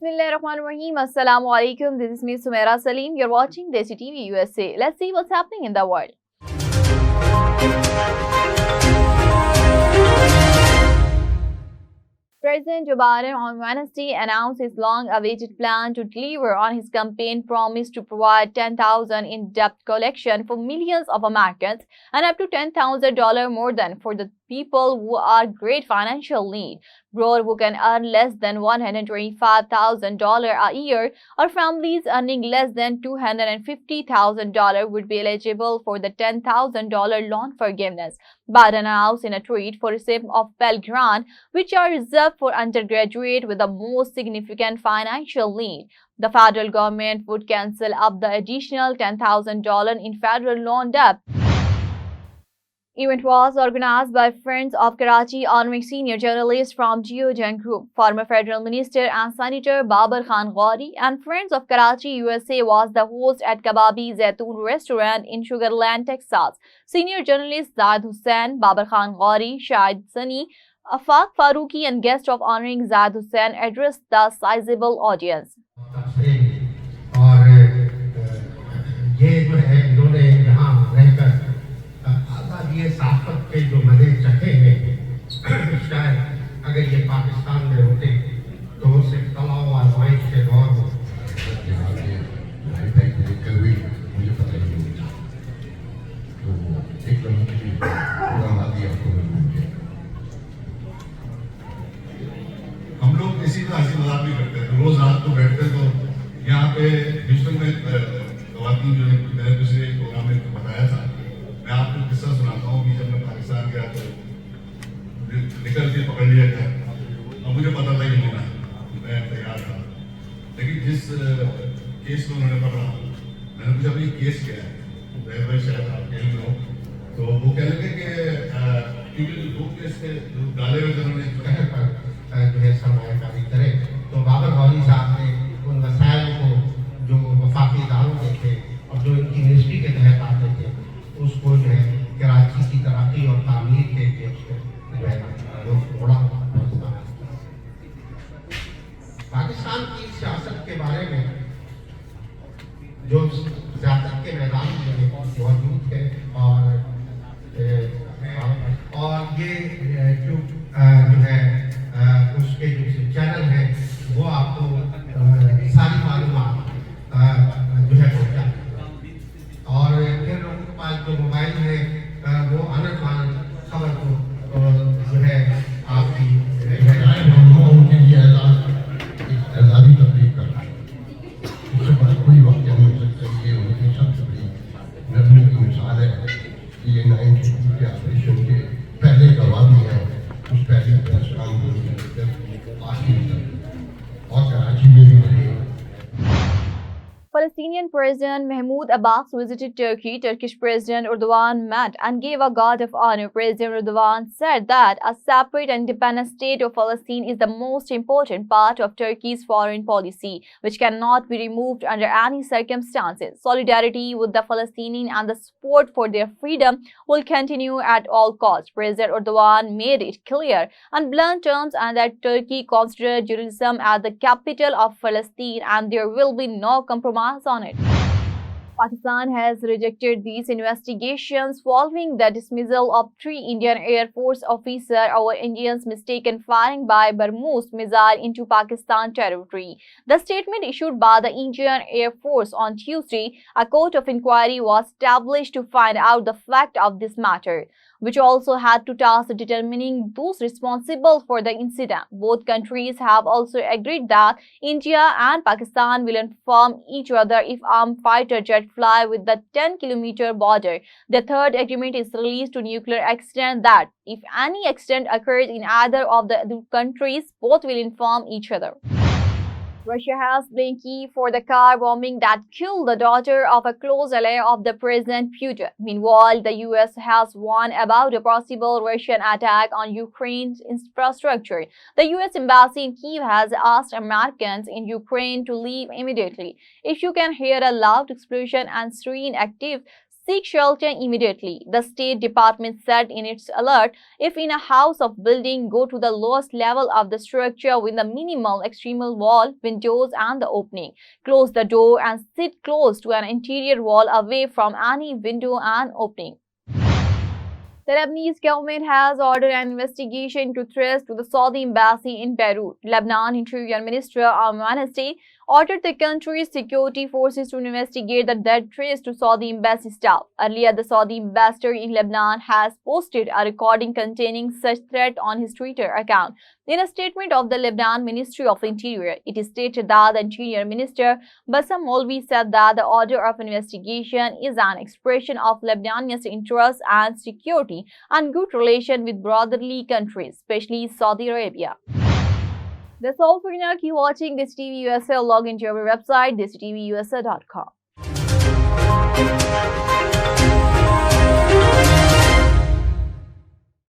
Bismillahirrahmanirrahim. Assalamu alaikum. This is me, Sumaira Salim. You're watching Desi TV USA. Let's see what's happening in the world. President Joe Biden on Wednesday announced his long-awaited plan to deliver on his campaign promise to provide $10,000 in debt collection for millions of Americans and up to $10,000 more than for the people who are great financial need. Those who can earn less than $125,000 a year or families earning less than $250,000 would be eligible for the $10,000 loan forgiveness. Biden announced in a tweet for receipt of Pell Grant, which are reserved for undergraduates with the most significant financial need. The federal government would cancel up the additional $10,000 in federal loan debt. Event was organized by Friends of Karachi honoring senior journalists from Dogian Group. Former Federal Minister and Senator Babar Khan Ghori and Friends of Karachi USA was the host at Kababi Zaitoon restaurant in Sugarland, Texas. Senior journalists Zaid Hussain, Babar Khan Ghori, Shahid Sani, Afaq Faruqi and guest of honoring Zaid Hussain addressed the sizable audience. ये साफत के जो मजे चखे हैं शायद अगर ये पाकिस्तान में होते तो उसे तलाव आजमाइश के दौर में मुझे पता ही नहीं था तो एक लम्हे के लिए पूरा वादी आपको हम लोग इसी तरह हंसी मजाक भी करते हैं रोज रात को बैठते तो यहाँ पे ह्यूस्टन में खवातीन जो है मैंने दूसरे प्रोग्राम में बताया था मैं आपको किस्सा सुनाता हूँ कि जब मैं पाकिस्तान गया तो निकल के पकड़ लिया गया और मुझे पता था कि होना मैं तैयार था लेकिन जिस केस में उन्होंने पकड़ा मैंने पूछा भाई केस क्या है भाई शायद आप जेल में हो तो वो कह लगे कि क्योंकि दो केस थे डाले हुए थे उन्होंने शहर पर जो है सरमायाकारी करे तो बाबर गौरी साहब ने उन वसाइल को जो वफाकी इदारों के थे और जो इनकी मिनिस्ट्री के तहत आते थे उसको जो है कराची की तरक्की और तामीर के लिए उसको जो है थोड़ा पाकिस्तान की सियासत के बारे में जो सियासत के मैदान में मौजूद है और ये जो है उसके जो चैनल है वो आपको सारी मालूमात जो है पहुँचा और फिर लोगों के पास जो मोबाइल है वो अनंत खबर को जो है आपकी उनके लिए आज़ादी तकलीफ करना है उससे बड़ा कोई वाक्य नहीं हो सकता ये उनकी सबसे बड़ी नरमी की मिसाल है कि ये 9 के ऑपरेशन के पहले गवाह भी हैं उस पहले पाकिस्तान आखिर और कराची में भी रहे। Palestinian President Mahmoud Abbas visited Turkey. Turkish President Erdogan met and gave a guard of honor. President Erdogan said that a separate and independent state of Palestine is the most important part of Turkey's foreign policy, which cannot be removed under any circumstances. Solidarity with the Palestinians and the support for their freedom will continue at all costs. President Erdogan made it clear in blunt terms and that Turkey considers Jerusalem as the capital of Palestine and there will be no compromise on it. Pakistan has rejected these investigations following the dismissal of 3 Indian Air Force officers over Indians' mistaken firing by BrahMos missile into Pakistan territory. The statement issued by the Indian Air Force on Tuesday, a court of inquiry was established to find out the fact of this matter, which also had to task determining those responsible for the incident. Both countries have also agreed that India and Pakistan will inform each other if armed fighter jets fly with the 10-kilometer border. The third agreement is released to nuclear accident that if any accident occurs in either of the countries, both will inform each other. Russia has blamed Kyiv for the car bombing that killed the daughter of a close ally of the President Putin. Meanwhile, the US has warned about a possible Russian attack on Ukraine's infrastructure. The US embassy in Kyiv has asked Americans in Ukraine to leave immediately. If you can hear a loud explosion and siren active, seek shelter immediately. The State Department said in its alert, if in a house of building, go to the lowest level of the structure with the minimal external wall, windows and the opening. Close the door and sit close to an interior wall away from any window and opening. The Lebanese government has ordered an investigation into threats to the Saudi embassy in Beirut. Lebanon Interior Minister on Wednesday ordered the country's security forces to investigate the death threats to Saudi embassy staff. Earlier, the Saudi ambassador in Lebanon has posted a recording containing such threat on his Twitter account. In a statement of the Lebanon Ministry of Interior, it is stated that the Interior Minister Bassam Molvi said that the order of investigation is an expression of Lebanese interests and security and good relation with brotherly countries, especially Saudi Arabia. That's all for now. Keep watching Desi TV USA. Log into our website, DesiTVUSA.com.